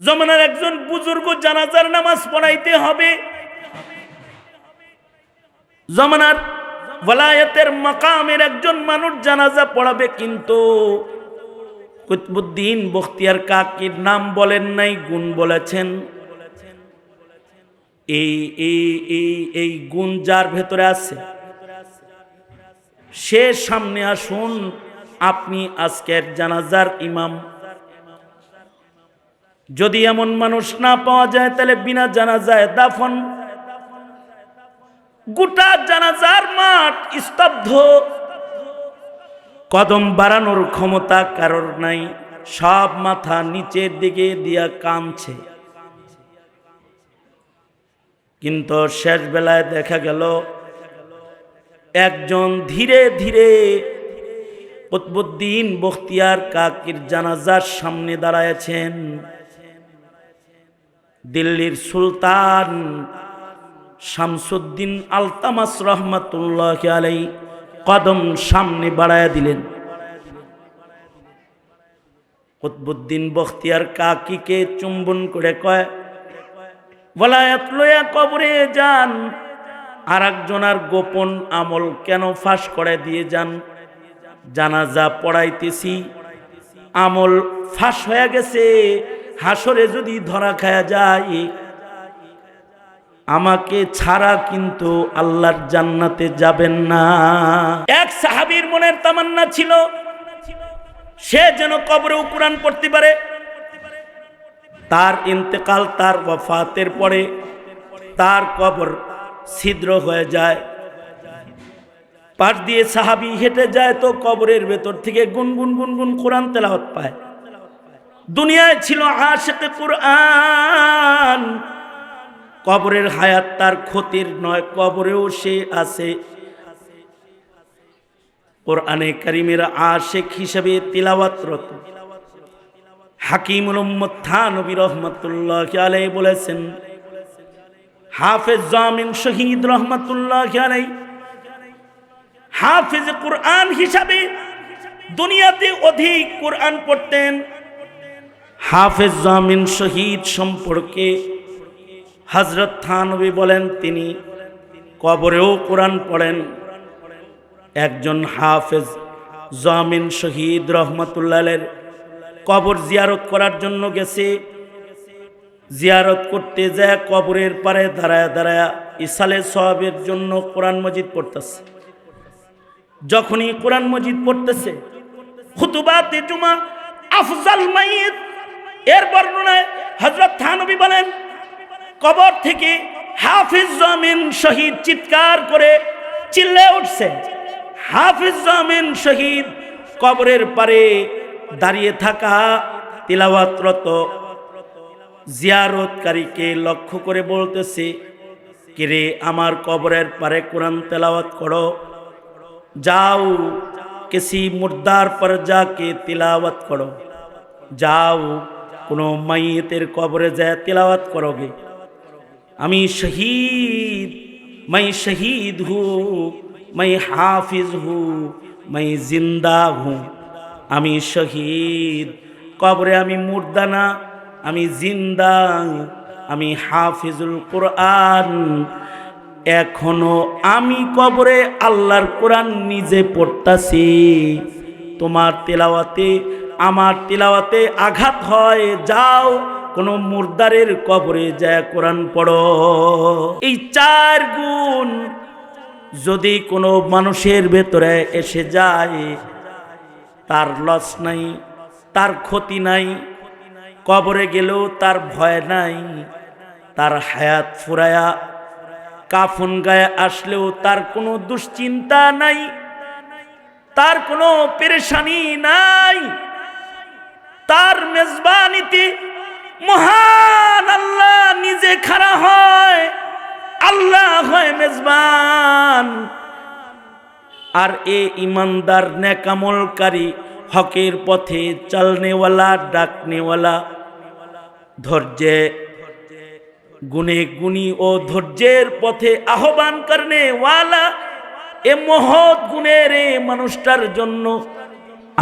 জমানার একজন বুজুর্গ জানাজার নামাজ পড়াইতে হবে, জমানার ওয়ালায়াতের মাকামের একজন মানুষ জানাজা পড়াবে, কিন্তু কুতবুদ্দিন বখতিয়ার কাকির নাম বলেন নাই, গুণ বলেছেন। এই গুণ যার ভেতরে আছে সে সামনে আসুন, আপনি আজকের জানাজার ইমাম। যদি এমন মানুষ না পাওয়া যায় তাহলে বিনা জানাজায় দাফন। গোটা জানাজার মাঠ স্তব্ধ, কদম বাড়ানোর ক্ষমতা কারোর নাই, সব মাথা নিচের দিকে দিয়া কাঁদছে। কিন্তু শেষ বেলায় দেখা গেল একজন ধীরে ধীরে কুতবুদ্দিন বখতিয়ার কাকির জানাজার সামনে দাঁড়ায়ছেন। দিল্লির সুলতান শামসুদ্দিন আলতামাস রহমাতুল্লাহ আলাইহি কদম সামনে বাড়ায়া দিলেন। কুতবুদ্দিন বখতিয়ার কাকিকে চুম্বন করে কয়, ওয়ালায়াত লইয়া কবরে যান, আর একজনার গোপন আমল কেন ফাঁস করে দিয়ে যান? জানাজা পড়াইতেছি, আমল ফাঁস হয়ে গেছে, হাসরে যদি ধরা খায়া যায় আমাকে ছাড়া কিন্তু আল্লাহর জান্নাতে যাবেন না। এক সাহাবীর মনের তামান্না ছিল সে যেন কবরেও কোরআন পড়তে পারে। তার ইন্তেকাল, তার ওয়াফাতের পরে তার কবর ছিদ্র হয়ে যায়, পাশ দিয়ে সাহাবী হেঁটে যায় তো কবরের ভেতর থেকে গুনগুন গুনগুন কোরআন তেলাওয়াত পায়। দুনিয়ায় ছিল আশিকে কোরআন, কবরের হায়াত তার ক্ষতির নয়, কবরেও সে আছে কোরআনে কারীমের আশিক হিসেবে তিলাওয়াতরত। হাকিমুল উম্মত থানবী রহমাতুল্লাহি আলাইহি বলেছেন, হাফেজ জামিন শহীদ রহমাতুল্লাহি আলাইহি হাফেজ কোরআন হিসাবে দুনিয়াতে অধিক কোরআন পড়তেন। হাফেজ জামিন শহীদ সম্পর্কে হযরত থানবী বলেন তিনি কবরেও কোরআন পড়েন। একজন হাফেজ জামিন শহীদ রহমাতুল্লাহ আলাইহির কবর জিয়ারত করার জন্য গেছে। জিয়ারত করতে যায় কবরের পারে দাঁড়ায় দাঁড়ায় ইসালে সওয়াবের জন্য কোরআন মজিদ পড়তেছে। যখনই কোরআন মজিদ পড়তেছে, খুতুবাতে জুমা আফজাল মাইয়িত এর বর্ণনায় হযরত থানবী বলেন কবর থেকে হাফিজ জামিন শহীদ চিৎকার করে চিল্লায়ে উঠছে। হাফিজ জামিন শহীদ কবরের পারে দাঁড়িয়ে থাকা তিলাওয়াতরত জিয়ারতকারীকে লক্ষ্য করে বলতেছে, কিরে আমার কবরের পারে কোরআন তেলাওয়াত করো, যাও किसी मुर्दार पर जाके तिलावत करो, जाओ কোনো মাইয়িতের কবরে যায় তিলাওয়াত করোগে। আমি শহীদ, मैं शहीद हूँ, मैं हाफिज हूँ, मैं जिंदा हूँ। আমি শহীদ, কবরে আমি মুর্দা না, আমি জিন্দা, আমি হাফিজুল কোরআন। এখনো আমি কবরে আল্লাহর কোরআন নিজে পড়তাছি। তোমার তেলাওয়াতে আমার তেলাওয়াতে আঘাত হয়, যাও কোনো মুর্দারের কবরে যায় কোরআন পড়ো। এই চার গুণ যদি কোনো মানুষের ভেতরে এসে যায়, তার লস নাই, তার ক্ষতি নাই, কবরে গেলেও তার ভয় নাই, তার হায়াত ফুরায়া কাফন গায়ে আসলেও তার কোনো দুশ্চিন্তা নাই, তার কোনো পেরেশানি নাই। তার মেজবানিতে মহান আল্লাহ নিজে খাড়া হয়, আল্লাহ হয় মেজবান। আর এ ইমানদার নেকামলকারী হকের পথে চলনেওয়ালা ডাকনেওয়ালা ধৈর্যে গুনে গুনি ও ধৈর্যের পথে আহ্বান করনে ওয়ালা এ মহৎ গুণের মানুষটার জন্য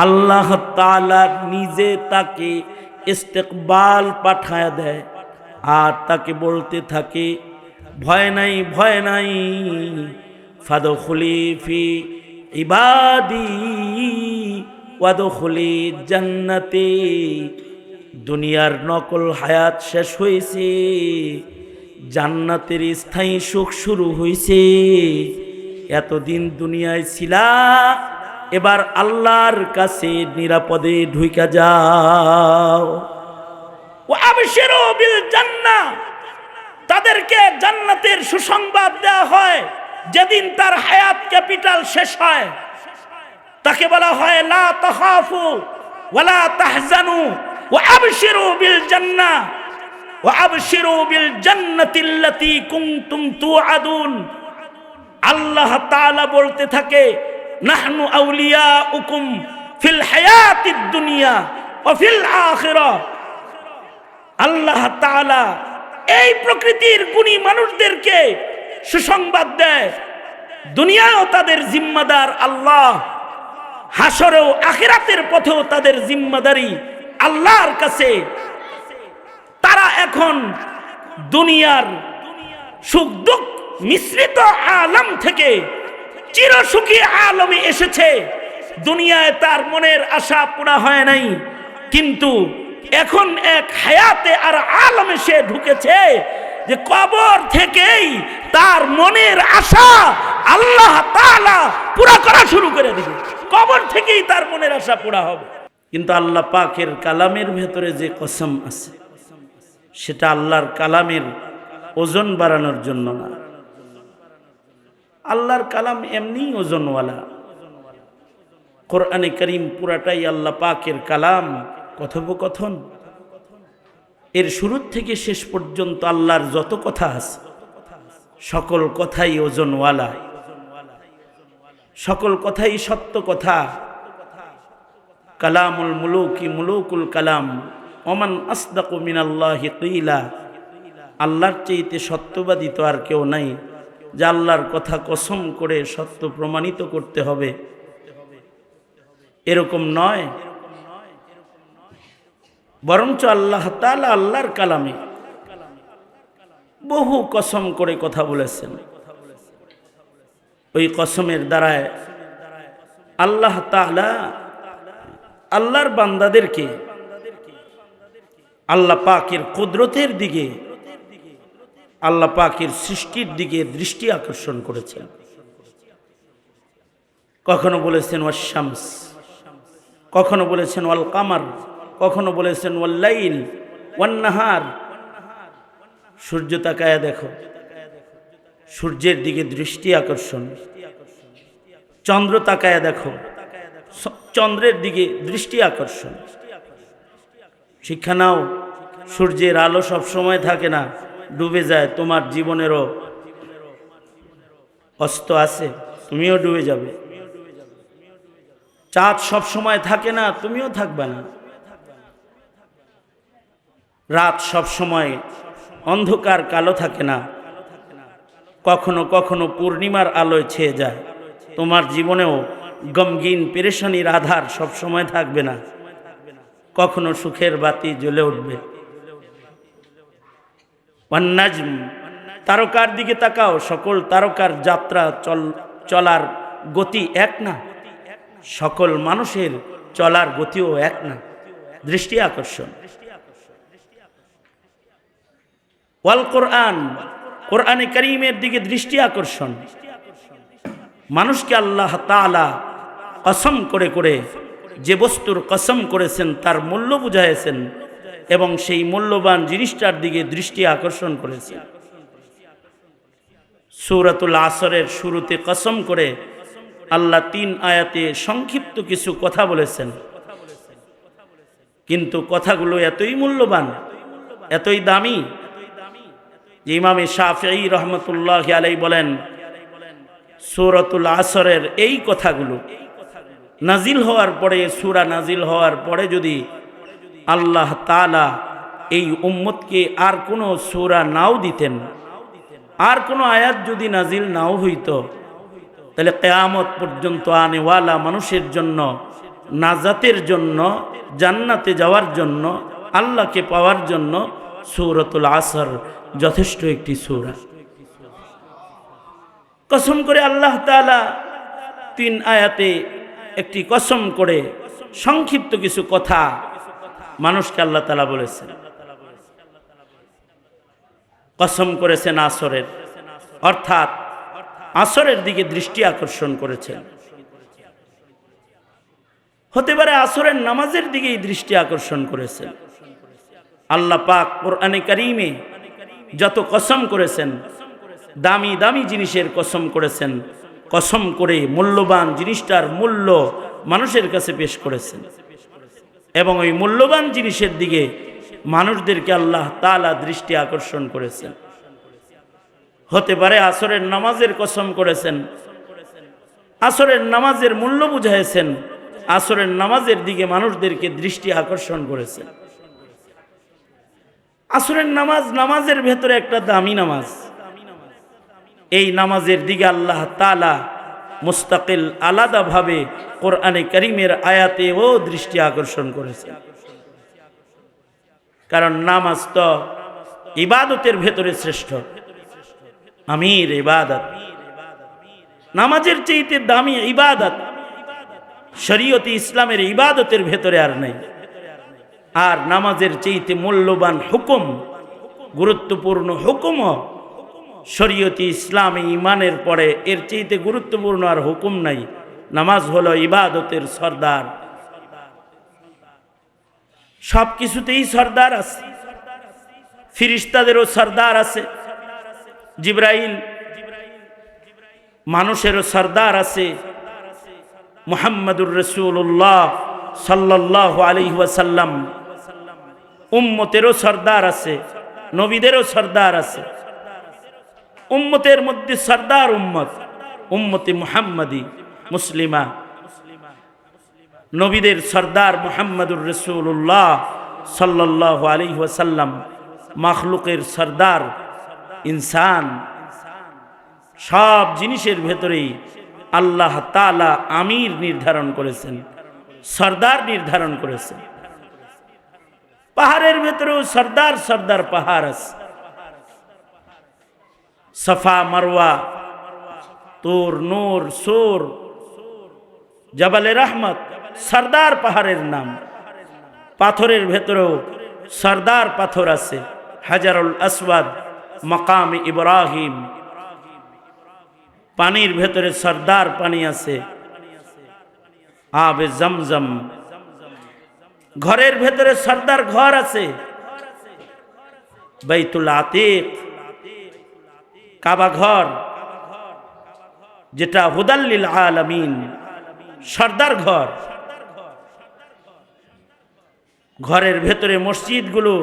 আল্লাহ তাআলা নিজে তাকে ইস্তেকবাল পাঠায় দেয় আর তাকে বলতে থাকে ভয় নাই ভয় নাই, ফাদখুলি ফি ইবাদি ওয়াদখুলি জান্নাতি। দুনিয়ার নকল হায়াত শেষ হয়েছে, জান্নাতের স্থায়ী সুখ শুরু হয়েছে। এতদিন দুনিয়ায় ছিলা, এবার আল্লাহর কাছে নিরাপদে ঢুইকা যাও। ওয়া আবশিরু বিল জান্নাহ, তাদেরকে জান্নাতের সুসংবাদ দেওয়া হয় যেদিন তার হায়াত ক্যাপিটাল শেষ হয়। তাকে বলা হয় লা তাখাফু ওয়ালা তাহজানু ওয়া আবশিরু বিল জান্নাহ ওয়া আবশিরু বিল জান্নাতিল্লাতী কুনতুম তুআদুন। আল্লাহ তাআলা বলতে থাকে নাহনু আউলিয়াউকুম ফিল হায়াতিদ দুনিয়া ওয়া ফিল আখিরাহ। আল্লাহ তাআলা এই প্রকৃতির গুণী মানুষদেরকে সুসংবাদ দেয়, দুনিয়ায়ও তাদের জিম্মাদার আল্লাহ, হাসরেও আখিরাতের পথেও তাদের জিম্মাদারি আল্লাহর কাছে। তারা এখন দুনিয়ার সুখ দুঃখ মিশ্রিত আলম থেকে চিরসুখী আলমে এসেছে। দুনিয়ায় তার মনের আশা পুরা হয় নাই, কিন্তু এখন এক হায়াতে আর আলমে সে ঢুকেছে যে কবর থেকেই তার মনের আশা আল্লাহ তাআলা পুরা করা শুরু করে দিবে। কবর থেকেই তার মনের আশা পুরা হবে। কিন্তু আল্লাহ পাকের কালামের ভেতরে যে কসম আছে, সেটা আল্লাহর কালামের ওজন বাড়ানোর জন্য না। আল্লাহর কালাম এমনি ওজনওয়ালা। কোরআনে কারীম পুরাটাই আল্লাহ পাকের কালাম, কথোপকথন। এর শুরু থেকে শেষ পর্যন্ত আল্লাহর যত কথা আছে সকল কথাই ওজনওয়ালা, সকল কথাই সত্য কথা। কালামুল মুলুকি মুলুকুল কালাম ওমান আসদাকু মিনাল্লাহি কিলা। আল্লাহর চাইতে সত্যবাদী তো আর কেউ নাই, যে আল্লাহর কথা কসম করে সত্য প্রমাণিত করতে হবে, এরকম নয়। বরঞ্চ আল্লাহ তাআলা আল্লাহর কালামে বহু কসম করে কথা বলেছেন। ওই কসমের দ্বারায় আল্লাহ তাআলা আল্লাহর বান্দাদেরকে আল্লাহ পাকের কুদরতের দিকে, আল্লাহ পাকের সৃষ্টির দিকে দৃষ্টি আকর্ষণ করেছেন। কখনো বলেছেন ওয়াস শামস, কখনো বলেছেন ওয়াল কামার, কখনো বলেছেন ওয়াল লাইল ওয়ান নাহার। সূর্য তাকায়া দেখো, সূর্যের দিকে দৃষ্টি আকর্ষণ। চন্দ্র তাকায়া দেখো, চন্দ্রের দিকে দৃষ্টি আকর্ষণ। শিক্ষা নাও, সূর্যের আলো সব সময় থাকে না, ডুবে যায়। তোমার জীবনেরও অস্ত আছে, তুমিও ডুবে যাবে। চাঁদ সব সময় থাকে না, তুমিও থাকবে না। রাত সব সময় অন্ধকার কালো থাকে না, কখনো কখনো পূর্ণিমার আলোয় ছেয়ে যায়। তোমার জীবনেও গমগিন পেরেশানির আধার সব সময় থাকবে না, কখনো সুখের বাতি জ্বলে উঠবে। ওয়ান্নাজম, তারকার দিকে তাকাও, সকল তারকার যাত্রা চলার গতি এক না, সকল মানুষের চলার গতিও এক না। দৃষ্টি আকর্ষণ। ওয়াল কোরআন, কোরআনে কারীমের দিকে দৃষ্টি আকর্ষণ। মানুষকে আল্লাহ তাআলা কসম করে করে যে বস্তুর কসম করেছেন তার মূল্য বুঝাইছেন এবং সেই মূল্যবান জিনিসটার দিকে দৃষ্টি আকর্ষণ করেছেন। সূরাতুল আসরের শুরুতে কসম করে আল্লাহ 3 আয়াতে সংক্ষিপ্ত কিছু কথা বলেছেন, কিন্তু কথাগুলো এতই মূল্যবান, এতই দামি যে ইমাম শাফিঈ রহমতুল্লাহি আলাইহি বলেন, সূরাতুল আসরের এই কথাগুলো নাজিল হওয়ার পরে, সূরা নাজিল হওয়ার পরে যদি আল্লাহ তাআলা এই উম্মতকে আর কোনো সূরা নাও দিতেন, আর কোনো আয়াত যদি নাজিল নাও হইতো, তাহলে কিয়ামত পর্যন্ত আনেওয়ালা মানুষের জন্য, নাজাতের জন্য, জান্নাতে যাওয়ার জন্য আল্লাহকে পাওয়ার জন্য সূরাতুল আসর যথেষ্ট একটি সূরা। কসম করে আল্লাহ তাআলা 3 আয়াতে একটি কসম করে সংক্ষিপ্ত কিছু কথা মানুষকে আল্লাহ তাআলা বলেছেন। কসম করেছেন আসরের, অর্থাৎ আসরের দিকে দৃষ্টি আকর্ষণ করেছেন। হতে পারে আসরের নামাজের দিকেই দৃষ্টি আকর্ষণ করেছেন। আল্লাহ পাক কোরআনে কারীমে যত কসম করেছেন, দামি দামি জিনিসের কসম করেছেন, কসম করে মূল্যবান জিনিসটার মূল্য মানুষের কাছে পেশ করেছেন এবং ওই মূল্যবান জিনিসের দিকে মানুষদেরকে আল্লাহ তাআলা দৃষ্টি আকর্ষণ করেছেন। হতে পারে আসরের নামাজের কসম করেছেন, আসরের নামাজের মূল্য বুঝাইছেন, আসরের নামাজের দিকে মানুষদেরকে দৃষ্টি আকর্ষণ করেছেন। আসরের নামাজ নামাজের ভেতরে একটা দামি নামাজ। এই নামাজের দিকে আল্লাহ তাআলা মুস্তাকিল আলাদাভাবে কোরআনে কারীমের আয়াতেও দৃষ্টি আকর্ষণ করেছেন। কারণ নামাজ তো ইবাদতের ভেতরে শ্রেষ্ঠ, আমির ইবাদত। নামাজের চাইতে দামি ইবাদত শরীয়তে ইসলামের ইবাদতের ভেতরে আর নেই। আর নামাজের চাইতে মূল্যবান হুকুম, গুরুত্বপূর্ণ হুকুম শরীয়তে ইসলামে ঈমানের পরে এর চাইতে গুরুত্বপূর্ণ আর হুকুম নাই। নামাজ হলো ইবাদতের সরদার। সব কিছুতেই সরদার আছে, ফিরিস্তাদেরও সরদার আছে, জিবরাইল মানুষেরও সরদার আছে, মুহাম্মদুর রাসূলুল্লাহ সাল্লাল্লাহু আলাইহি ওয়াসাল্লাম উম্মতেরও সরদার আছে, নবীদেরও সরদার আছে। উম্মতের মধ্যে সরদার উম্মত উম্মতে মুহাম্মাদি মুসলিমা। নবীদের সরদার মুহাম্মদুর রাসূলুল্লাহ সাল্লাল্লাহু আলাইহি ওয়াসাল্লাম, মাখলুকের সরদার ইনসান। সব জিনিসের ভেতরেই আল্লাহ তাআলা আমির নির্ধারণ করেছেন, সরদার নির্ধারণ করেছেন। পাহাড়ের ভেতরেও সরদার সরদার পাহাড় আছে। সফা মারওয়া, তুর, নূর, সুর, জাবালে রহমত সরদার পাহাড়ের নাম। পাথরের ভেতরেও সরদার পাথর আছে, হাজারুল আসওয়াদ, মাকাম ইব্রাহিম। পানির ভেতরে সরদার পানি আছে, আবে জমজম। ঘরের ভেতরে সরদার ঘর আছে, বাইতুল আতিক, কাবা ঘর, যেটা হুদাল্লিল আলামিন, সরদার ঘর। ঘরের ভেতরে মসজিদগুলো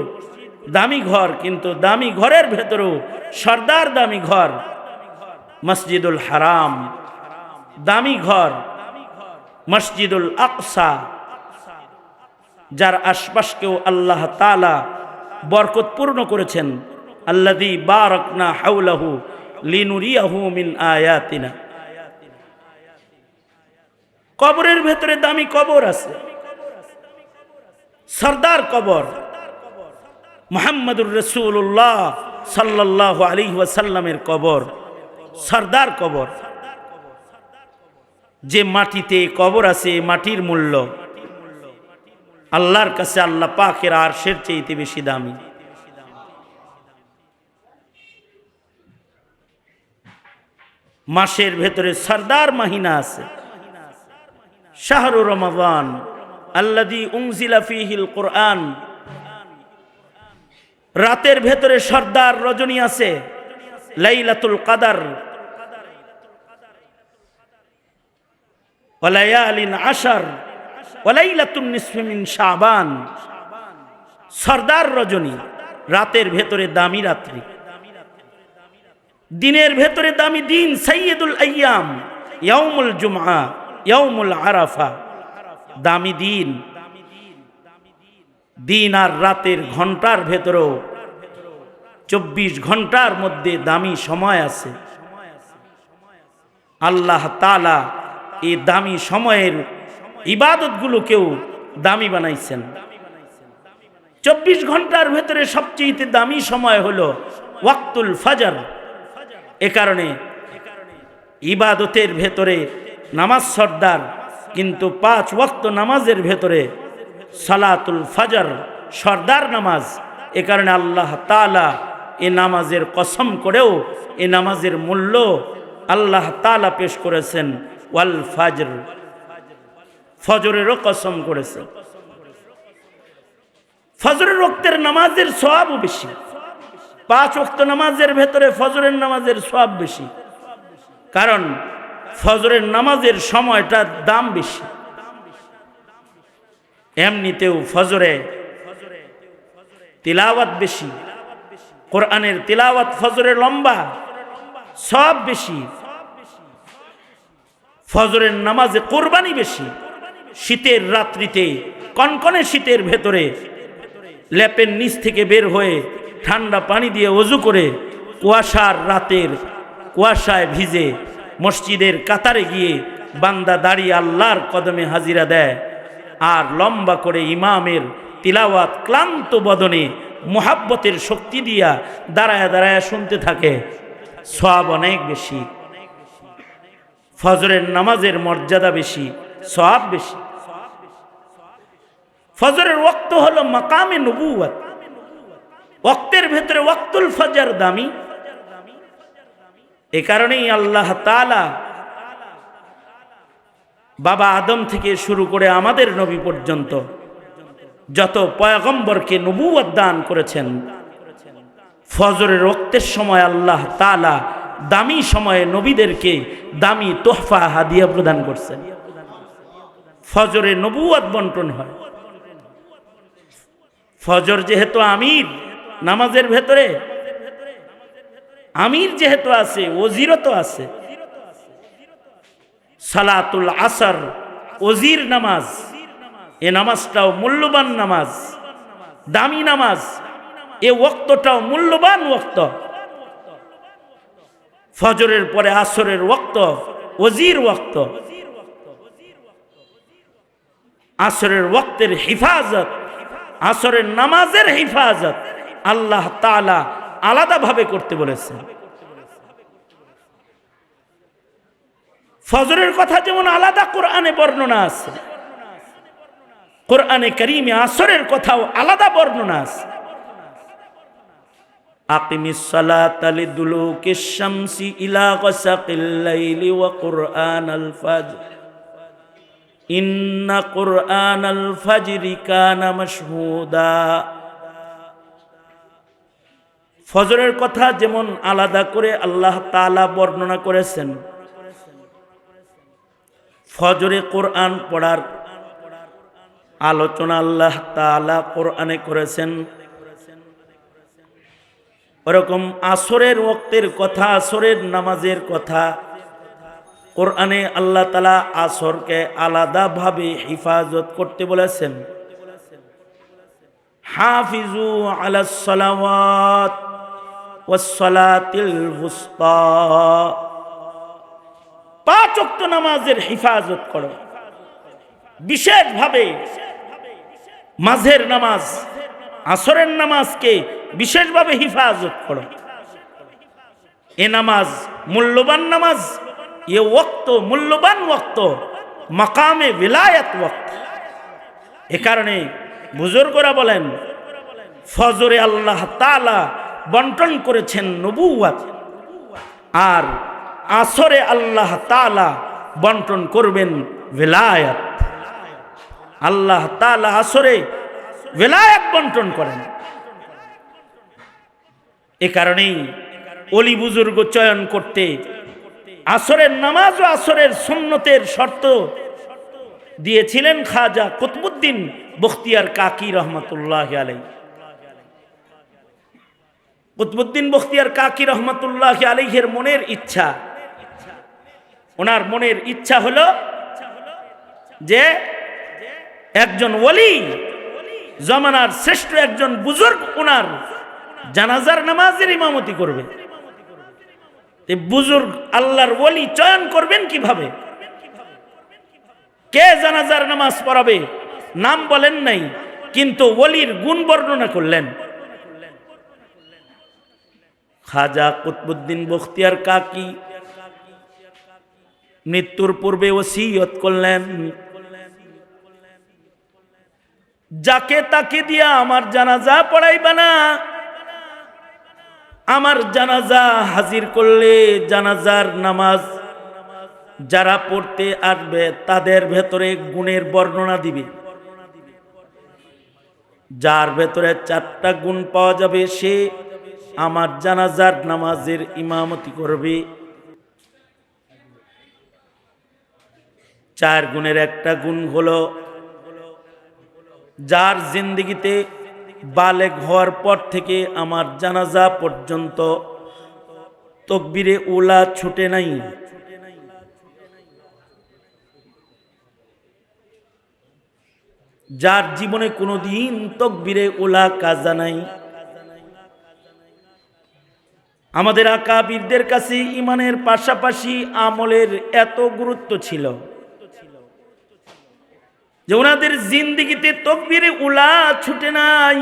দামি ঘর, কিন্তু দামি ঘরের ভেতরেও সরদার দামি ঘর। মসজিদুল হারাম দামি ঘর, মসজিদুল আকসা, যার আশপাশকেও আল্লাহ তাআলা বরকতপূর্ণ করেছেন। আল্লাযী বারাকনা হাওলাহু লিনুরিয়াহু মিন আয়াতিনা। কবরের ভেতরে দামি কবর আছে, সরদার কবর মুহাম্মদুর রাসূলুল্লাহ সাল্লাল্লাহু আলাইহি ওয়াসাল্লামের কবর, সরদার কবর। যে মাটিতে কবর আছে, মাটির মূল্য আল্লাহর কাছে আল্লাহ পাকের আরশের চাইতে বেশি দামি। মাসের ভেতরে সরদার মাহিনা আছে, শাহরু রমাদান আল্লাযী উনজিলা ফীহিল কুরআন। রাতের ভেতরে সরদার রজনী আছে, লাইলাতুল কদর, ওয়া লায়ালিন আশর, ওয়া লাইলাতুন নিসফি মিন শাবান। সরদার রজনী, রাতের ভেতরে দামি রাত্রি, দিনের ভেতরে দামি দিন, সাইয়্যিদুল আইয়াম, ইয়াউমুল জুমআ, ইয়াউমুল আরাফা। দামি দিন, দিন আর রাতের ঘন্টার ভেতরেও 24 ঘন্টার মধ্যে দামি সময় আছে। আল্লাহ তাআলা এই দামি সময়ের ইবাদতগুলোকেও দামি বানাইছেন। 24 ঘন্টার ভেতরে সবচেয়ে দামি সময় হলো ওয়াক্তুল ফজর। এ কারণে ইবাদতের ভেতরে নামাজ সর্দার, কিন্তু 5 ওয়াক্ত নামাজের ভেতরে সালাতুল ফজর সর্দার নামাজ। এ কারণে আল্লাহ তাআলা এ নামাজের কসম করেও এ নামাজের মূল্য আল্লাহ তাআলা পেশ করেছেন, ওয়াল ফজর, ফজরেরও কসম করেছেন। ফজরের ওয়াক্তের নামাজের সওয়াবও বেশি। 5 ওয়াক্ত নামাজের ভেতরে ফজরের নামাজের সওয়াব বেশি, কারণ ফজরের নামাজের সময়টার দাম বেশি। এমনিতেও ফজরে তিলাওয়াত বেশি, কোরআনের তিলাওয়াত ফজরে লম্বা, সওয়াব বেশি। ফজরের নামাজে কোরবানি বেশি। শীতের রাত্রিতে, কনকনে শীতের ভেতরে লেপের নিচ থেকে বের হয়ে ঠান্ডা পানি দিয়ে ওযু করে কুয়াশার রাতের কুয়াশায় ভিজে মসজিদের কাতারে গিয়ে বান্দা দাঁড়িয়ে আল্লাহর কদমে হাজিরা দেয়, আর লম্বা করে ইমামের তিলাওয়াত ক্লান্ত বদনে মুহাব্বতের শক্তি দিয়া দাঁড়ায় দাঁড়ায় শুনতে থাকে, সওয়াব অনেক বেশি। ফজরের নামাজের মর্যাদা বেশি, সওয়াব বেশি। ফজরের ওয়াক্ত হলো মাকামে নবুয়ত। ওয়াক্তের ভেতরে ওয়াক্তুল ফজর দামি। এ কারণেই আল্লাহ তাআলা বাবা আদম থেকে শুরু করে আমাদের নবী পর্যন্ত যত পয়গম্বরকে নবুয়ত দান করেছেন, ফজরের ওয়াক্তের সময় আল্লাহ তাআলা দামি সময়ে নবীদেরকে দামি তোহফা হাদিয়া প্রদান করছেন। ফজরে নবুয়ত বন্টন হয়। ফজর যেহেতু আমির নামাজের ভেতরে, আমির যেহেতু আছে, ওজিরও তো আছে। সালাতুল আসর ওজির নামাজ, এ নামাজটাও মূল্যবান নামাজ, দামি নামাজ। এ ওয়াক্তটাও মূল্যবান ওয়াক্ত। ফজরের পরে আসরের ওয়াক্ত ওজির ওয়াক্ত। আসরের ওয়াক্তের হিফাজত, আসরের নামাজের হিফাজত আল্লাহ তাআলা আলাদাভাবে করতে বলেছেন। ফজরের কথা যেমন আলাদা কোরআনে বর্ণনা আছে, কোরআনে কারীমে আসরের কথাও আলাদা বর্ণনা আছে। আকিমিস সালাতা লিদুলুকিশ শামসি ইলা গাসাকিল লাইলি ওয়া কুরআনাল ফাজর ইন্না কুরআনাল ফাজরি কানা মাশহুদা। ফজরের কথা যেমন আলাদা করে আল্লাহ তাআলা বর্ণনা করেছেন, ফজরে কোরআন পড়ার আলোচনা আল্লাহ তাআলা কোরআনে করেছেন। ওরকম আসরের ওয়াক্তের কথা, আসরের নামাজের কথা কোরআনে আল্লাহ তাআলা আসরকে আলাদাভাবে হিফাজত করতে বলেছেন। হাফিজু আলাস সালাওয়াত ওয়াস সালাতিল ওয়ুস্তা, 5 ওয়াক্ত নামাজের হিফাজত করো। বিশেষভাবে মাঝের নামাজ, আসরের নামাজকে বিশেষভাবে হিফাজত করো। এ নামাজ মূল্যবান নামাজ, এ ওয়াক্ত মূল্যবান ওয়াক্ত, মাকামে ভিলায়াত ওয়াক্ত। এ কারণে বুজুর্গরা বলেন, ফজরে আল্লাহ তাআলা বন্টন করেছেন নবুয়ত, আর আসরে আল্লাহ তাআলা বন্টন করবেন ভিলায়াত। আল্লাহ তাআলা আসরে ভিলায়াত বন্টন করেন। এ কারণেই ওলি বুজুর্গ চয়ন করতে আসরের নামাজ ও আসরের সুন্নতের শর্ত দিয়েছিলেন খাজা কুতবুদ্দিন বখতিয়ার কাকি রহমতুল্লাহ আলাইহি। কুতবুদ্দিন বখতিয়ার কাকি রহমতুল্লাহ আলাইহির মনের ইচ্ছা, ওনার মনের ইচ্ছা হলো যে একজন ওলি, জমানার শ্রেষ্ঠ একজন বুজুর্গ ওনার জানাজার নামাজের ইমামতি করবে। বুজুর্গ আল্লাহর ওলি চয়ন করবেন কিভাবে? কে জানাজার নামাজ পড়াবে? নাম বলেন নাই, কিন্তু ওলির গুণ বর্ণনা করলেন। খাজা কুতবুদ্দিন বখতিয়ার কাকি মৃত্যুর পূর্বে ওসিয়ত করলেন, যাকে তাকে দিয়া আমার জানাজা পড়াইবা না, আমার জানাজা হাজির করলে জানাজার নামাজ যারা পড়তে আসবে তাদের ভেতরে গুণের বর্ণনা দিবে, যার ভেতরে 4টা গুণ পাওয়া যাবে সে আমার জানাজার নামাজের ইমামতি করবে। 4 গুণের একটা গুণ হলো যার জিন্দেগিতে বালেগ হওয়ার পর থেকে আমার জানাজা পর্যন্ত তাকবীরে উলা ছুটে নাই। যার জীবনে কোনোদিন তাকবীরে উলা কাজা নাই। আমাদের আকাবিরদের কাছে ইমানের পাশাপাশি আমলের এত গুরুত্ব ছিল যে ওনাদের জিন্দেগিতে তাকবীরে উলা ছুটে নাই।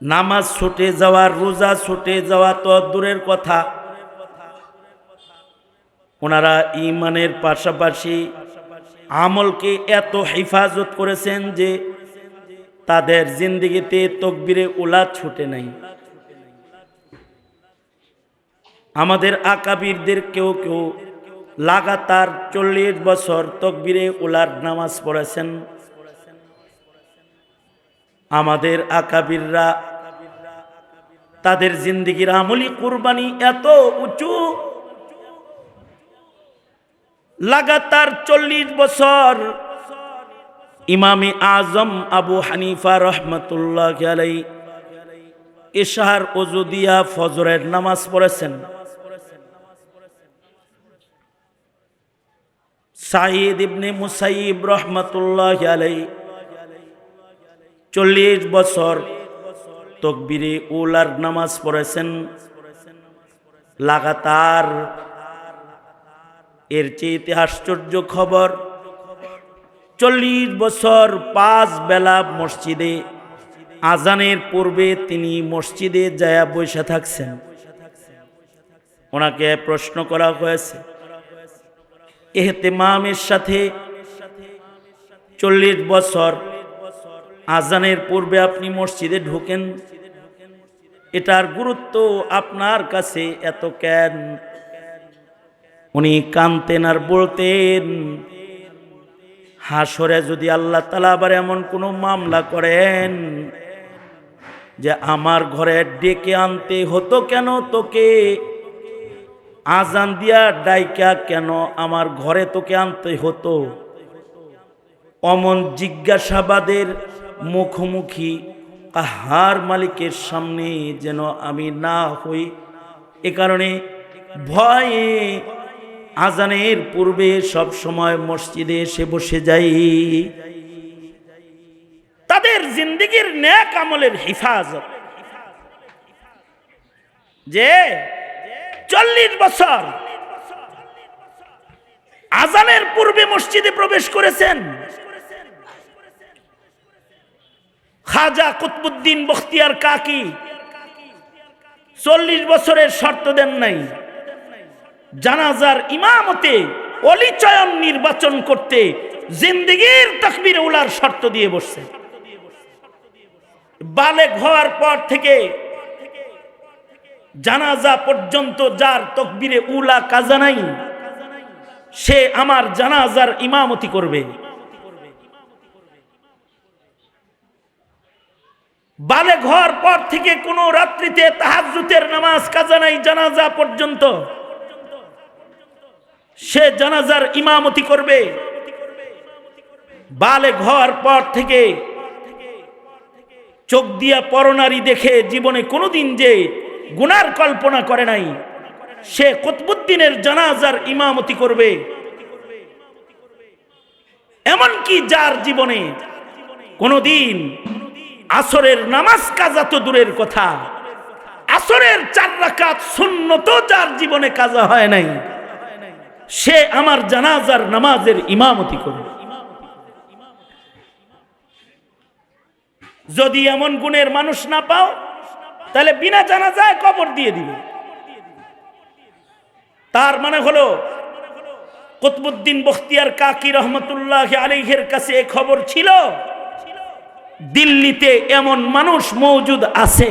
নামাজ ছুটে যাওয়া, রোজা ছুটে যাওয়া তো দূরের কথা, ওনারা ইমানের পাশাপাশি আমলকে এত হেফাজত করেছেন যে তাদের জিন্দেগিতে তাকবীরে উলা ছুটে নাই। আমাদের আকাবিরদের কেউ কেউ লাগাতার 40 বছর তাকবীরে উলার নামাজ পড়েছেন। আমাদের আকাবিররা তাদের জিন্দেগির আমলি কুরবানি এত উঁচু, লাগাতার 40 বছর ইমামে আজম আবু হানিফা রহমতুল্লাহ আলাইহি ইশার ওযু দিয়া ফজরের নামাজ পড়েছেন। সাঈদ ইবনে মুসাইয়িব রহমতুল্লাহ আলাইহি 40 বছর তাকবীরে উলার নামাজ পড়েছেন লাগাতার। এর চেয়ে আশ্চর্য খবর, 40 বছর 5 বেলা মসজিদে আজানের পূর্বে তিনি মসজিদে যায়া বসে থাকছেন। ওনাকে প্রশ্ন করা হয়েছে, ইহতিমামের সাথে 40 বছর আজানের পূর্বে আপনি মসজিদে ঢোকেন, এটার গুরুত্ব আপনার কাছে এত কেন? উনি কাঁদতেন আর বলতেন, হাসরে যদি আল্লাহ তাআলা আবার এমন কোনো মামলা করেন যে আমার ঘরে ডেকে আনতে হতো কেন তোকে, আজান দিয়া ডাইকা কেন আমার ঘরে তোকে আনতে হতো, অমন জিজ্ঞাসাবাদের মুখোমুখি কাহার মালিকের সামনে যেন আমি না হই, এ কারণে ভয়ে আজানের পূর্বে সব সময় মসজিদে এসে বসে যাই। তাদের জিন্দেগির নেক আমলের হিফাজত, যে 40 বছর আজানের পূর্বে মসজিদে প্রবেশ করেছেন। খাজা কুতবুদ্দিন বখতিয়ার কাকি 40 বছরের শর্ত দেন নাই, জানাজার ইমামতে ওলি চয়ন নির্বাচন করতে জিন্দেগির তাকবীরে উলার শর্ত দিয়ে বসছে। বালেগ হওয়ার পর থেকে জানাজা পর্যন্ত যার তাকবীরে উলা কাজা নাই, সে আমার জানাজার ইমামতি করবে। বালেগ হওয়ার পর থেকে কোনো রাত্রিতে তাহাজ্জুদের নামাজ কাজা নাই, জানাজা পর্যন্ত সে জানাজার ইমামতি করবে। বালেগ হওয়ার পর থেকে চোখ দিয়া পরনারী দেখে জীবনে কোনোদিন যে গুনার কল্পনা করে নাই, সে কুতবুদ্দিনের জানাজার ইমামতি করবে। এমনকি যার জীবনে কোনোদিন আসরের নামাজ কাজা তো দূরের কথা, আসরের 4 রাকাত সুন্নত যার জীবনে কাজা হয় নাই, সে আমার জানাজার নামাজের ইমামতি করবে। যদি এমন গুণের মানুষ না পাও তাহলে বিনা জানাজায় কবর দিয়ে দিবে। তার মানে হলো কুতবুদ্দিন বখতিয়ার কাকি রহমতুল্লাহ আলাইহির কাছে এই খবর ছিল, দিল্লিতে এমন মানুষ মওজুদ আছে।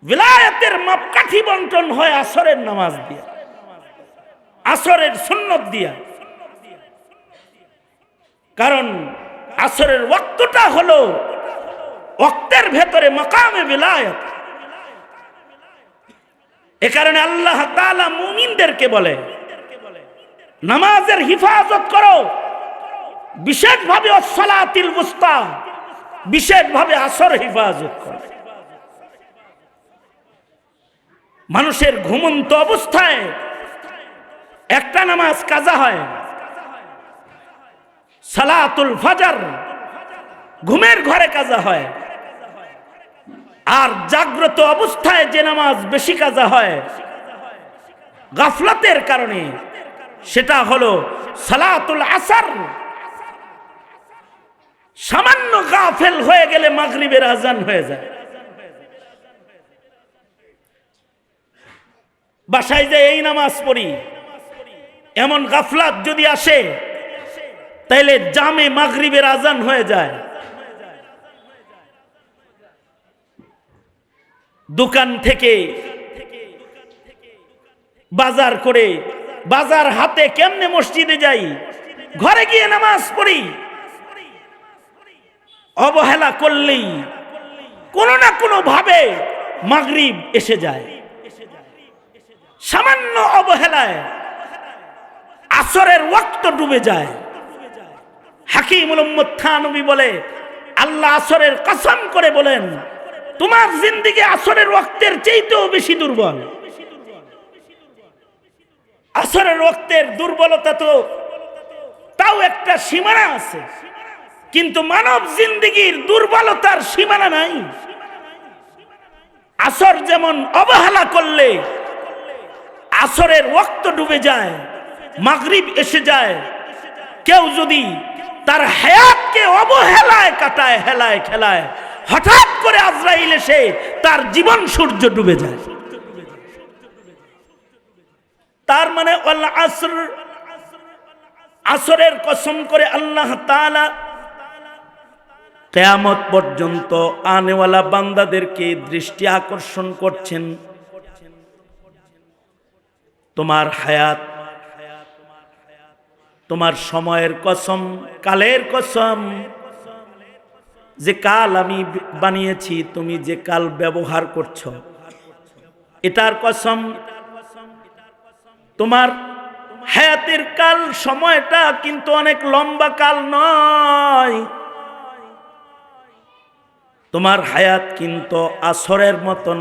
ভিলায়াতের মাপকাঠি বন্টন হয় আসরের নামাজ দিয়া, আসরের সুন্নত দিয়া। কারণ আসরের ওয়াক্তটা হলো ওয়াক্তের ভেতরে মাকামে ভিলায়াত। এ কারণে আল্লাহ তাআলা মুমিনদেরকে বলে নামাজের হিফাজত করো, বিশেষভাবে আসসালাতিল উস্তা, বিশেষভাবে আসর হিফাজত করো। মানুষের ঘুমন্ত অবস্থায় একটা নামাজ কাজা হয়, সালাতুল ফজর ঘুমের ঘরে কাজা হয়। আর জাগ্রত অবস্থায় যে নামাজ বেশি কাজা হয় গাফলাতের কারণে, সেটা হলো সালাতুল আসর। সামান্য গাফেল হয়ে গেলে মাগরিবের আজান হয়ে যায়। বাসায় যে এই নামাজ পড়ি, এমন গাফলাত যদি আসে তাইলে জামে মাগরিবের আজান হয়ে যায়। দোকান থেকে বাজার করে, বাজার হাতে কেমনে মসজিদে যাই, ঘরে গিয়ে নামাজ পড়ি। অবহেলা করলেই কোনো না কোনো ভাবে মাগরিব এসে যায়। সামান্য অবহেলায় আসরের ওয়াক্ত ডুবে যায়। হাকিমুল উম্মত থানবী বলে, আল্লাহ আসরের কসম করে বলেন, তোমার জিন্দেগি আসরের ওয়াক্তের চাইতেও বেশি দুর্বল। আসরের ওয়াক্তের দুর্বলতা তো তাও একটা সীমানা আছে, কিন্তু মানব জিন্দেগির দুর্বলতার সীমানা নাই। আসর যেমন অবহেলা করলে আসরের ওয়াক্ত ডুবে যায়, মাগরিব এসে যায়। কেউ যদি তার হায়াতকে অবহেলায় কাটায়, হেলায় খেলায়, হঠাৎ করে আজরাইল এসে তার জীবন সূর্য ডুবে যায়। তার মানে আসর, আসরের কসম করে আল্লাহ তাআলা কিয়ামত পর্যন্ত আনেওয়ালা বান্দাদেরকে দৃষ্টি আকর্ষণ করছেন। তোমার হায়াত, তোমার সময়ের কসম, কালের কসম, যে কাল আমি বানিয়েছি, তুমি যে কাল ব্যবহার করছো এটার কসম। তোমার হায়াতের কাল, সময়টা কিন্তু অনেক লম্বা কাল নয়। তোমার হায়াত কিন্তু আসরের মতন।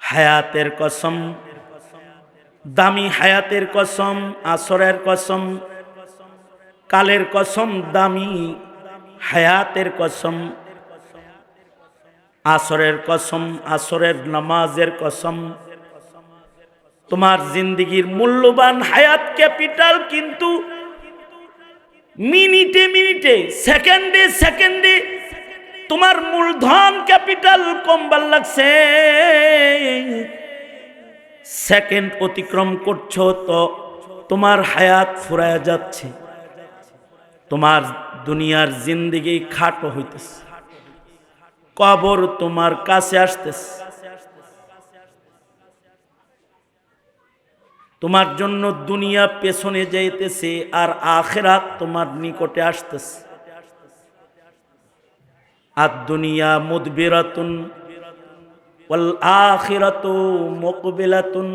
হায়াতের কসম, দামি হায়াতের কসম, আসরের কসম, কালের কসম, দামি হায়াতের কসম, আসরের কসম, আসরের নামাজের কসম। তোমার জিন্দেগির মূল্যবান হায়াত ক্যাপিটাল কিন্তু মিনিটে মিনিটে, সেকেন্ডে সেকেন্ডে তোমার মূলধন ক্যাপিটাল কমবার লাগছে। সেকেন্ড অতিক্রম করছো তো তোমার হায়াত ফুরায় যাচ্ছে। তোমার দুনিয়ার জিন্দেগি খাটো হইতেছে, কবর তোমার কাছে আসতেছে। তোমার জন্য দুনিয়া পেছনে যাইতেছে আর আখিরাত তোমার নিকটে আসতেছে। আর দুনিয়া মুদবিরাতুন ওয়াল আখিরাতু মুকবিলাতুন।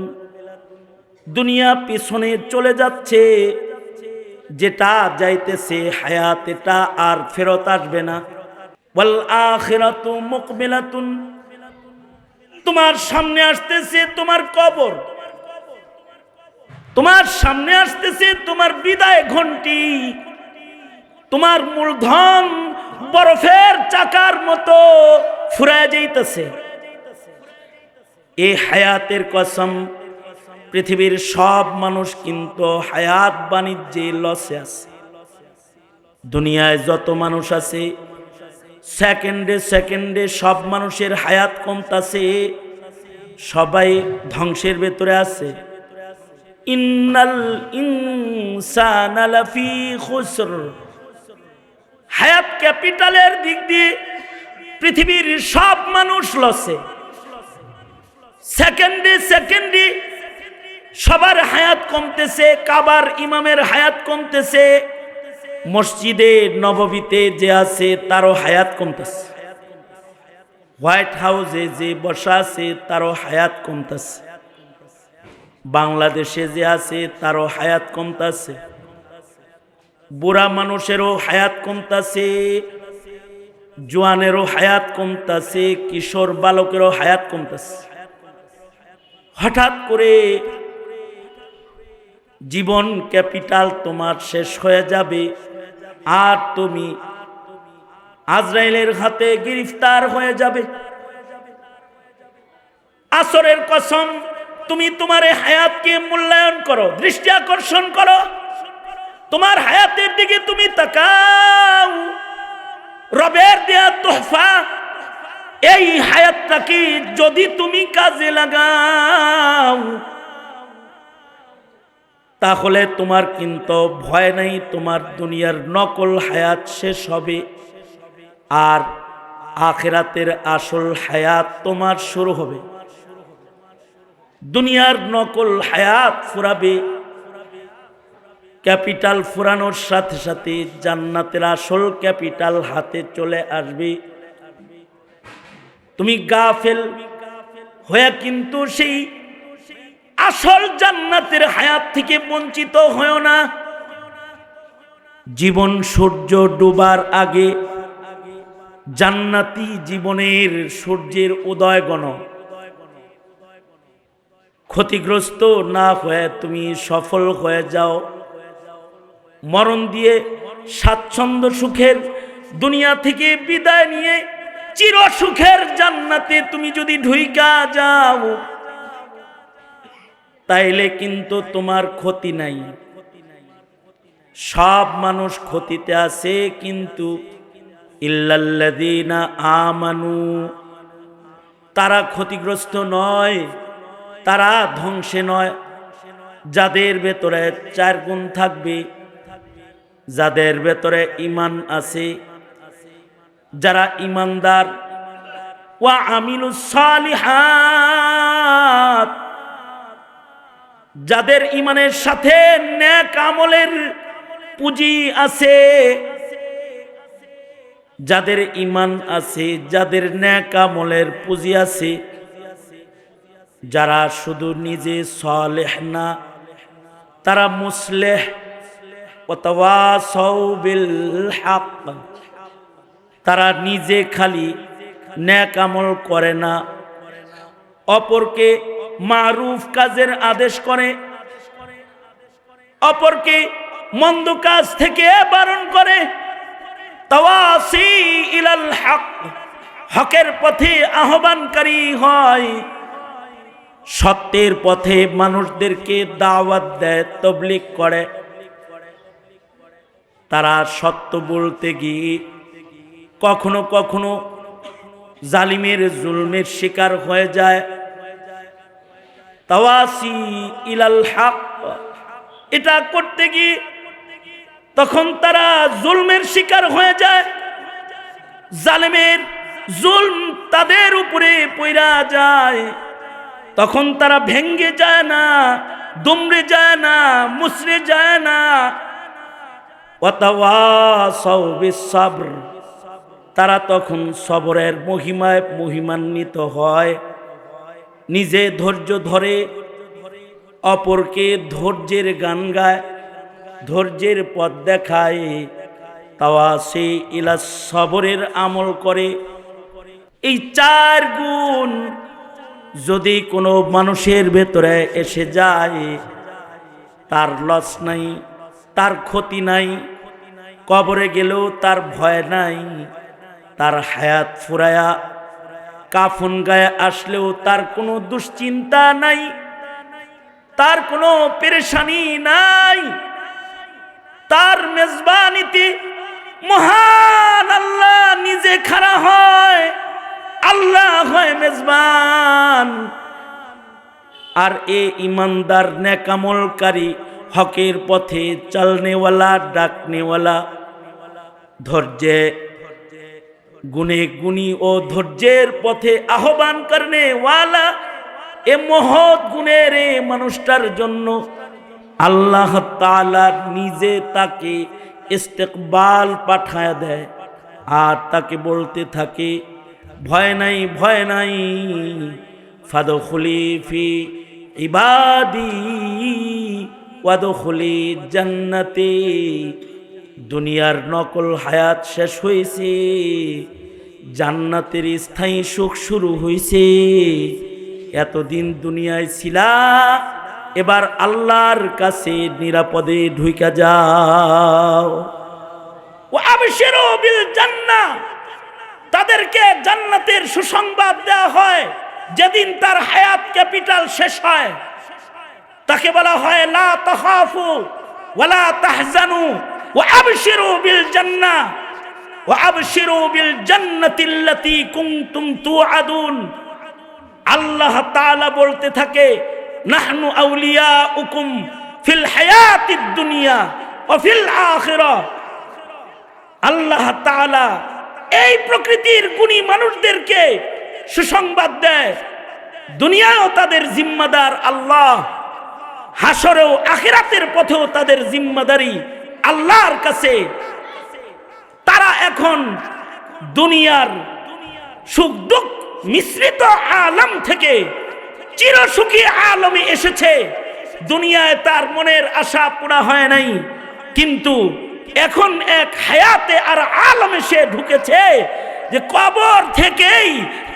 দুনিয়া পেছনে চলে যাচ্ছে, যেটা যাইতেছে হায়াত, এটা আর ফেরত আসবে না। ওয়াল আখিরাতু মুকবিলাতুন, তোমার সামনে আসতেছে তোমার কবর, তোমার সামনে আসতেছে তোমার বিদায় ঘন্টি। তোমার মূলধন বরফের চাকার মতো ফুরায় যাইতেছে। এই হায়াতের কসম, পৃথিবীর সব মানুষ কিন্তু হায়াত বাণিজ্যে লসে আছে। দুনিয়ায় যত মানুষ আছে সেকেন্ডে সেকেন্ডে সব মানুষের হায়াত কমতাছে, সবাই ধ্বংসের ভেতরে আছে। ইন্নাল ইনসানা লাফি খুসর, হায়াত ক্যাপিটালের দিক দিয়ে পৃথিবীর সব মানুষ লসে। সেকেন্ডে সেকেন্ডে সবার হায়াত কমতেছে, কাবার ইমামের হায়াত কমতেছে, মসজিদে নববীতে যে আছে তারও হায়াত কমতেছে, হোয়াইট হাউসে যে বসা আছে তারও হায়াত কমতেছে, বাংলাদেশে যে আছে তারও হায়াত কমতেছে, বুড়া মানুষেরও হায়াত কমতেছে, জোয়ানেরও হায়াত কমতেছে, কিশোর বালকেরও হায়াত কমতেছে। হঠাৎ করে জীবন ক্যাপিটাল তোমার শেষ হয়ে যাবে, আর তুমি আজরাইলের হাতে গ্রেফতার হয়ে যাবে। আসরের কসম, তুমি তোমার হায়াতকে মূল্যায়ন করো, দৃষ্টি আকর্ষণ করো, তোমার হায়াতের দিকে তুমি তাকাও। রবের দেয়া তোহফা, এই হায়াতটাকে যদি তুমি কাজে লাগাও তাহলে তোমার কিন্তু ভয় নাই, তোমার দুনিয়ার নকল হায়াত শেষ হবে আর আখিরাতের আসল হায়াত তোমার শুরু হবে। দুনিয়ার নকল হায়াত ফুরাবে, ক্যাপিটাল ফুরানোর সাথে সাথে জান্নাতের আসল ক্যাপিটাল হাতে চলে আসবে। তুমি গাফেল হয়ে কিন্তু সেই আসল জান্নাতের হায়াত থেকে বঞ্চিত হয়ো না। জীবন সূর্য ডুবার আগে জান্নাতি জীবনের সূর্যের উদয় গণ, ক্ষতিগ্রস্ত না হয়ে তুমি সফল হয়ে যাও। মরণ দিয়ে স্বাচ্ছন্দ্য সুখের দুনিয়া থেকে বিদায় নিয়ে চির সুখের জান্নাতে তুমি যদি ঢুইকা যাও তাইলে কিন্তু তোমার ক্ষতি নাই। সব মানুষ ক্ষতিতে আছে, কিন্তু ইল্লাল্লাযীনা আমানু, তারা ক্ষতিগ্রস্ত নয়, তারা ধ্বংসে নয়। যাদের ভেতরে 4 গুণ থাকবে, যাদের ভেতরে ঈমান আছে, যারা ঈমানদার, ওয়া আমিলুস সালিহাত, যাদের ঈমানের সাথে নেক আমলের পুঁজি আছে, যাদের ঈমান আছে, যাদের নেক আমলের পুঁজি আছে, যারা শুধু নিজে সালেহ না, তারা মুসলিহ, ওয়া তাওয়াসাউ বিল হক, তারা নিজে খালি নেক আমল করে না, অপরকে মারুফ কাজের আদেশ করে, অপরকে মন্দ কাজ থেকে বারণ করে। তাওয়াসি ইলাল হক, হকের পথে আহ্বানকারী হয়, সত্যের পথে মানুষদেরকে দাওয়াত দেয়, তাবলীগ করে। তারা সত্য বলতে গিয়ে কখনো কখনো জালিমের জুলমের শিকার হয়ে যায়। তাওয়াসি ইলাল হক, এটা করতে গিয়ে তখন তারা জুলমের শিকার হয়ে যায়, জালিমের জুলম তাদের উপরে পইরা যায়। তখন তারা ভেঙ্গে যায় না, দুমড়ে যায় না, মুসরে যায় না। ওয়া তাওয়াসাউ বিস সাবর, তারা তখন সবরের মহিমায় মহিমান্বিত হয়, নিজে ধৈর্য ধরে, অপরকে ধৈর্যের গান গায়, ধৈর্যের পথ দেখায়, তাওয়াসি ইলা সবরের আমল করে। এই 4 গুণ যদি কোনো মানুষের ভেতরে এসে যায়, তার লস নাই, তার ক্ষতি নাই, কবরে গেলেও তার ভয় নাই, তার হায়াত ফুরায়া কাফন গায়ে আসলেও তার কোনো দুশ্চিন্তা নাই, তার কোনো পেরেশানি নাই। তার মেজবানিতে মহান আল্লাহ নিজে খাড়া হয়, আল্লাহ হয় মেজবান। আর এ ইমানদার নেকামলকারী, হকের পথে চলনেওয়ালা, ডাকনেওয়ালা, ধৈর্যে গুনে গুণী ও ধৈর্যের পথে আহ্বান করনে ওয়ালা, এ মহৎ গুণের এ মানুষটার জন্য আল্লাহ তাআলা নিজে তাকে ইস্তেকবাল পাঠায় দেয় আর তাকে বলতে থাকে, ভয় নাই, ভয় নাই, ফাদখুলি ফি ইবাদি ওয়াদখুলি জান্নাতি। দুনিয়ার নকল হায়াত শেষ হয়েছে, জান্নাতের স্থায়ী সুখ শুরু হয়েছে। এতদিন দুনিয়ায় ছিলা, এবার আল্লাহর কাছে নিরাপদে ঢুইকা যাও। ওয়া আবশিরু বিল জান্নাহ, তাদেরকে জান্নাতের সুসংবাদ দেওয়া হয় যেদিন তার হায়াত ক্যাপিটাল শেষ হয়। তাকে বলা হয় লা তাখাফু ওয়ালা তাহজানু ওয়া আবশিরু বিল জান্নাহ ওয়া আবশিরু বিল জান্নাতিল্লাতী কুনতুম তুআদুন। আল্লাহ তাআলা বলতে থাকে, নাহনু আউলিয়াউকুম ফিল হায়াতিদ দুনিয়া ওয়া ফিল আখিরাহ। আল্লাহ তাআলা এই প্রকৃতির গুণী মানুষদেরকে সুসংবাদ দেয়, দুনিয়ায়ও তাদের জিম্মাদার আল্লাহ, হাসরেও আখিরাতের পথেও তাদের জিম্মাদারি আল্লাহর কাছে। তারা এখন দুনিয়ার সুখ দুঃখ মিশ্রিত আলম থেকে চিরসুখী আলমে এসেছে। দুনিয়ায় তার মনের আশা পুরা হয় নাই, কিন্তু এখন এক হায়াতে আর আলমে সে ঢুকেছে যে কবর থেকেই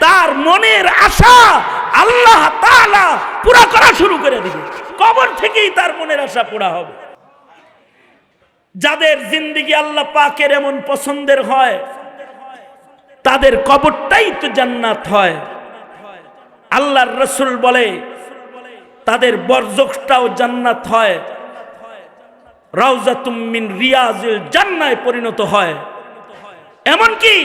তার মনের আশা আল্লাহ তাআলা পুরা করা শুরু করে দিবে। কবর থেকেই তার মনের আশা পুরা হবে। যাদের জিন্দেগি আল্লাহ পাকের এমন পছন্দের হয়, তাদের কবরটাই তো জান্নাত হয়। আল্লাহর রাসূল বলে তাদের বরজখটাও জান্নাত হয়, রাউজাতুম মিন রিয়াজিল জান্নায় পরিণত হয়। এমনকি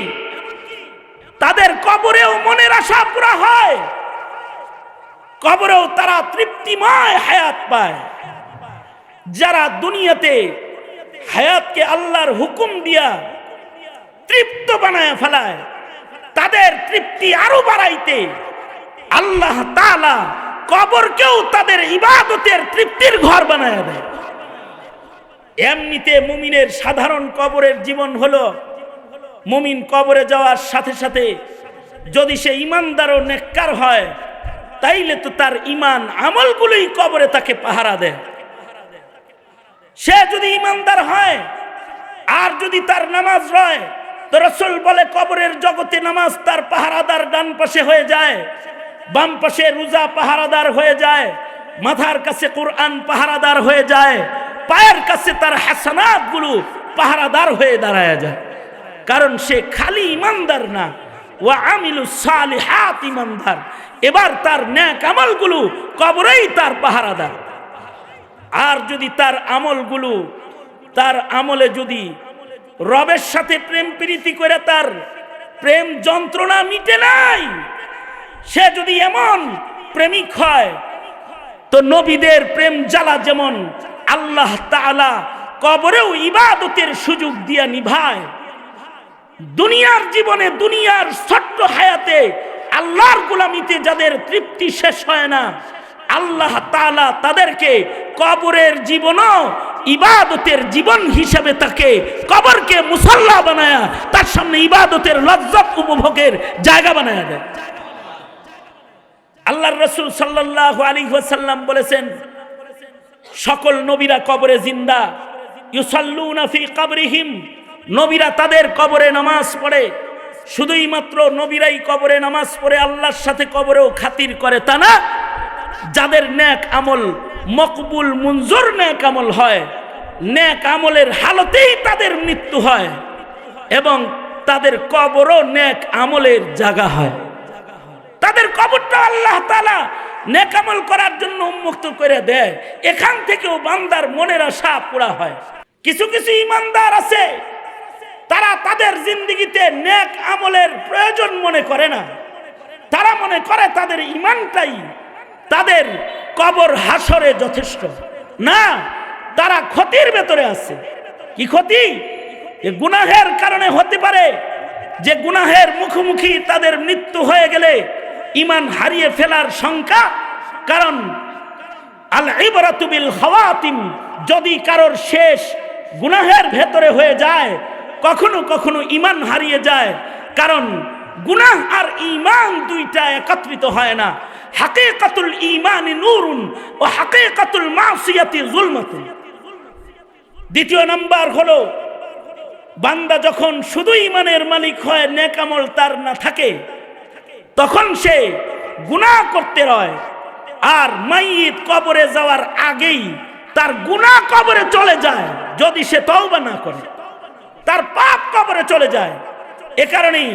তাদের কবরেও মনের আশা পুরা হয়, কবরেও তারা তৃপ্তিময় হায়াত পায়। যারা দুনিয়াতে হায়াতকে আল্লাহর হুকুম দিয়া তৃপ্ত বানায় ফেলায়, তাদের তৃপ্তি আরো বাড়াইতে আল্লাহ তাআলা কবরকেও তাদের ইবাদতের তৃপ্তির ঘর বানায় দেয়। এমনিতে মুমিনের সাধারণ কবরের জীবন হলো, মুমিন কবরে যাওয়ার সাথে সাথে যদি সে ইমানদার ও নেককার হয়, তাইলে তো তার ইমান আমলগুলোই কবরে তাকে পাহারা দেয়। সে যদি ইমানদার হয় আর যদি তার নামাজ রয়, তো রাসূল বলে কবরের জগতে নামাজ তার পাহারাদার ডান পাশে হয়ে যায়, বাম পাশে রোজা পাহারাদার হয়ে যায়, মাথার কাছে কোরআন পাহারাদার হয়ে যায়, পায়ের কাছে তার হাসানাত গুলো পাহারাদার হয়ে দাঁড়ায় যায়। কারণ সে খালি ইমানদার না, ওয়া আমিলুস সালিহাত ইমানদার। এবার তার নেক আমলগুলো কবরেই তার পাহারাদার। আর যদি তার আমলগুলো, তার আমলে যদি রবের সাথে প্রেম প্রীতি করে তার প্রেম যন্ত্রণা মিটে নাই, সে যদি এমন প্রেমিক হয়, তো নবীদের প্রেম জ্বালা যেমন আল্লাহ তাআলা কবরেও ইবাদতের সুযোগ দিয়া নিভায়, দুনিয়ার জীবনে দুনিয়ার ছোট্ট হায়াতে আল্লাহর গোলামিতে যাদের তৃপ্তি শেষ হয় না, আল্লাহ তাআলা তাদেরকে কবরের জীবনও ইবাদতের জীবন হিসেবে তাকে কবরকে মুসাল্লা বানায়া তার সামনে ইবাদতের লজ্জত উপভোগের জায়গা বানায়া দেয়। আল্লাহর রাসূল সাল্লাল্লাহু আলাইহি ওয়াসাল্লাম বলেছেন, সকল নবীরা কবরে জিন্দা, ইউসাল্লুনা ফি কবরিহিম, নবীরা তাদের কবরে নামাজ পড়ে। শুধুই মাত্র নবীরাই কবরে নামাজ পড়ে আল্লাহর সাথে কবরেও খাতির করে তা না, যাদের নেক আমল মকবুল মঞ্জুর নেক আমল হয়, নেক আমলের হালতেই তাদের মৃত্যু হয় এবং তাদের কবরও নেক আমলের জায়গা হয়। তাদের কবরটা আল্লাহ তাআলা নেক আমল করার জন্য উন্মুক্ত করে দেয়। এখান থেকেও বান্দার মনের আশা পুরা হয়। কিছু কিছু ইমানদার আছে তারা তাদের জিন্দেগিতে নেক আমলের প্রয়োজন মনে করে না। তারা মনে করে তাদের ঈমানটাই তাদের কবর হাসরে যথেষ্ট। না, তারা ক্ষতির ভেতরে আছে। কি ক্ষতি? যে গুনাহের কারণে হতে পারে, যে গুনাহের মুখোমুখি তাদের মৃত্যু হয়ে গেলে ঈমান হারিয়ে ফেলার শঙ্কা। কারণ আল ইবরাতু বিল খাওয়াতিম, যদি কারোর শেষ গুনাহের ভেতরে হয়ে যায়, কখনো কখনো ঈমান হারিয়ে যায়। কারণ গুনাহ আর ঈমান দুইটা একত্রিত হয় না। হাকিকাতুল ঈমানি নূরুন ওয়া হাকিকাতুল মাসিয়াতি যুলমাতুন। দ্বিতীয় নাম্বার হলো, বান্দা যখন শুধু ঈমানের মালিক হয়, নেক আমল তার না থাকে, তখন সে গুনাহ করতে রয়। আর মাইয়িত কবরে যাওয়ার আগেই তার গুনাহ কবরে চলে যায়। যদি সে তওবা না করে, তার পাপ কবরে চলে যায়। এ কারণেই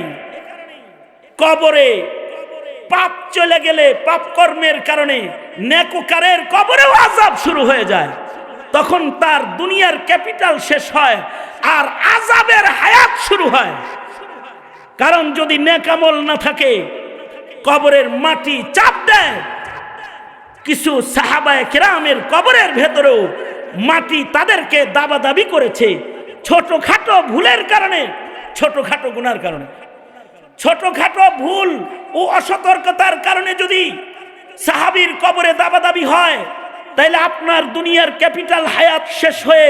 কবরে পাপ চলে গেলে, পাপ কর্মের কারণে নেককারের কবরেও আযাব শুরু হয়ে যায়। তখন তার দুনিয়ার ক্যাপিটাল শেষ হয় আর আযাবের হায়াত শুরু হয়। কারণ যদি নেক আমল না থাকে, কবরের মাটি চাপ দেয়। কিছু সাহাবায়ে কেরামের কবরের ভেতরেও মাটি তাদেরকে দাবাদাবি করেছে, ছোটখাটো ভুলের কারণে, ছোটখাটো গুনার কারণে। ছোটখাটো ভুল ও অসতর্কতার কারণে যদি সাহাবীর কবরে দাবাদাবি হয়, তাইলে আপনার দুনিয়ার ক্যাপিটাল হায়াত শেষ হয়ে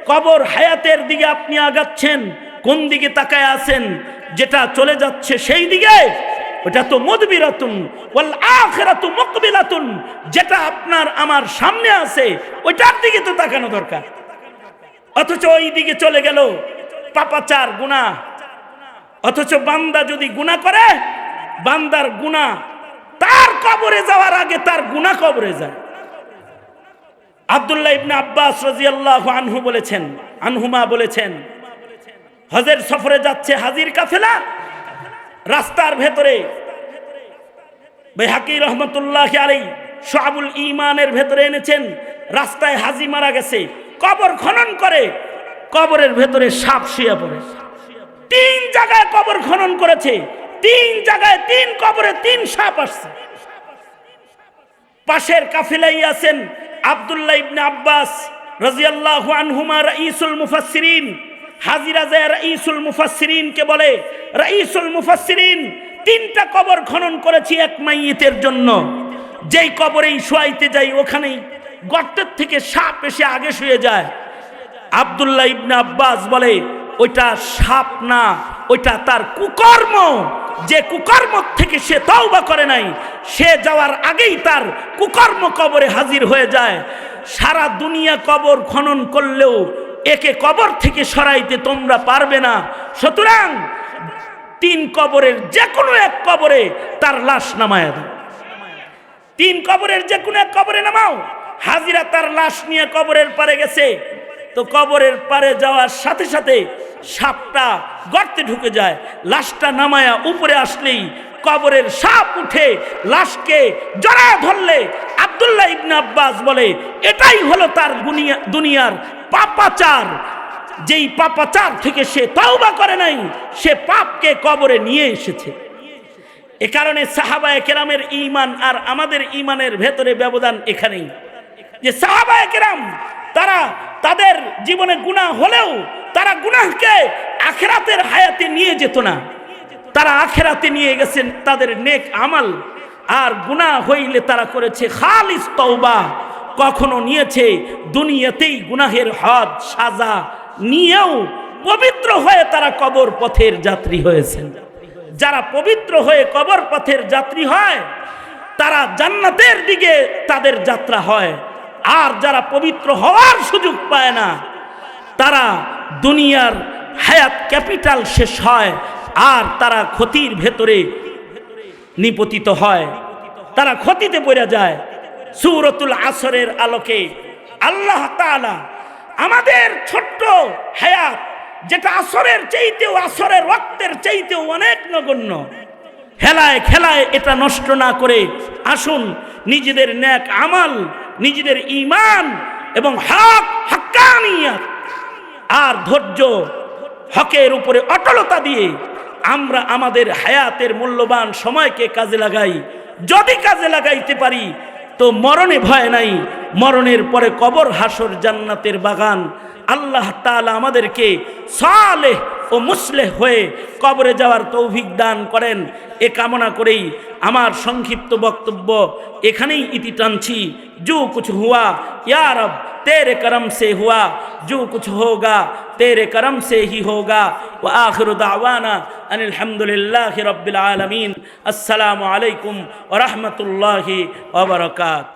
কবর হায়াতের দিকে আপনি আগাচ্ছেন। কোন দিকে তাকায় আছেন? যেটা চলে যাচ্ছে সেই দিকে। ওটা তো মুদবিরাতুন ওয়াল আখিরাতু মুকবিলাতুন। যেটা আপনার আমার সামনে আছে ওইটার দিকে তো তাকানো দরকার। অথচ ওই দিকে চলে গেল পাপাচার, গুনাহ। অথচ বান্দা যদি গুনাহ করে, বান্দার গুনাহ তার কবরে যাওয়ার আগে তার গুনাহ কবরে যায়। আব্দুল্লাহ ইবনে আব্বাস রাদিয়াল্লাহু আনহুমা বলেছেন, হজের সফরে যাচ্ছে হাজির কাফেলা, রাস্তার ভেতরে বাইহাকি রহমতুল্লাহি আলাইহি শুআবুল ঈমানের ভেতরে এনেছেন, রাস্তায় হাজি মারা গেছে, কবর খনন করে, কবরের ভেতরে সাপ শুয়ে পড়ে। 3 জায়গায় কবর খনন করেছে, 3 জায়গায় 3 কবরে 3 সাপ আসছে। পাশের কাফেলাই আছেন আব্দুল্লাহ ইবনে আব্বাস রাদিয়াল্লাহু আনহুমা রাইসুল মুফাসসিরিন। হাজিরা যায় রাইসুল মুফাসসিরিন কে বলে, রাইসুল মুফাসসিরিন 3টা কবর খনন করেছি এক মাইয়িতের জন্য। যেই কবরেই শোয়াইতে যাই, ওখানেই গর্তের থেকে সাপ এসে আগে শুয়ে যায়। আব্দুল্লাহ ইবনে আব্বাস বলে, ওইটা সাপ না, ওইটা তার কুকর্ম। যে কুকর্ম থেকে সে তওবা করে নাই, সে যাওয়ার আগেই তার কুকর্ম কবরে হাজির হয়ে যায়। সারা দুনিয়া কবর খনন করলেও একে কবর থেকে সরাইতে তোমরা পারবে না। সুতরাং 3 কবরের যে কোনো এক কবরে তার লাশ নামায় দাও। 3 কবরের যে কোনো এক কবরে নামাও। হাজিরা তার লাশ নিয়ে কবরের পারে গেছে, তো কবরের পারে যাওয়ার সাথে সাথে সাপটা গর্তে ঢুকে যায়। লাশটা নামায়া উপরে আসলেই কবরের সাপ উঠে লাশকে জড়ায় ধরলে আব্দুল্লাহ ইবনে আব্বাস বলে, এটাই হলো তার দুনিয়ার পাপাচার। যেই পাপাচার থেকে সে তওবা করে নাই, সে পাপকে কবরে নিয়ে এসেছে। এ কারণে সাহাবায়ে কেরামের ঈমান আর আমাদের ঈমানের ভেতরে ব্যবধান এখানেই, যে সাহাবায়ে কেরাম তারা তাদের জীবনে গুনাহ হলেও তারা গুনাহকে আখিরাতের হায়াতে নিয়ে যেত না। তারা আখিরাতে নিয়ে গেছেন তাদের নেক আমল, আর গুনাহ হইলে তারা করেছে খালিস তওবা। কখনো নিয়েছে দুনিয়াতেই গুনাহের হদ সাজা নিয়েও পবিত্র হয়ে তারা কবর পথের যাত্রী হয়েছেন। যারা পবিত্র হয়ে কবর পথের যাত্রী হয়, তারা জান্নাতের দিকে তাদের যাত্রা হয়। আর যারা পবিত্র হওয়ার সুযোগ পায় না, তারা দুনিয়ার হায়াত ক্যাপিটাল শেষ হয় আর তারা ক্ষতির ভেতরে নিপতিত হয়, তারা ক্ষতিতে পড়ে যায়। সূরাতুল আসরের আলোকে আল্লাহ তাআলা আমাদের ছোট্ট হায়াত, যেটা আসরের চাইতেও, আসরের ওয়াক্তের চাইতেও অনেক নগণ্য, হেলায় খেলায় এটা নষ্ট না করে আসুন নিজেদের নেক আমল, নিজেদের ঈমান এবং হক হাক্কানিয়ত আর ধৈর্য হকের উপরে অটলতা দিয়ে আমরা আমাদের হায়াতের মূল্যবান সময়কে কাজে লাগাই। যদি কাজে লাগাইতে পারি তো মরণে ভয় নাই, মরণের পরে কবর হাসর জান্নাতের বাগান। আল্লাহ তাআলা আমাদেরকে সালেহ ও মুসলেহ হয়ে কবরে যাওয়ার তৌফিক দান করেন। এ কামনা করেই আমার সংক্ষিপ্ত বক্তব্য এখানেই ইতি টানছি। जो कुछ हुआ या रब तेरे करम से हुआ, जो कुछ होगा तेरे करम से ही होगा। व आखिरु दावाना अनिल हम्दुलिल्लाहि रब्बिल आलमीन। अस्सलामु अलैकुम व रहमतुल्लाहि व बरकात।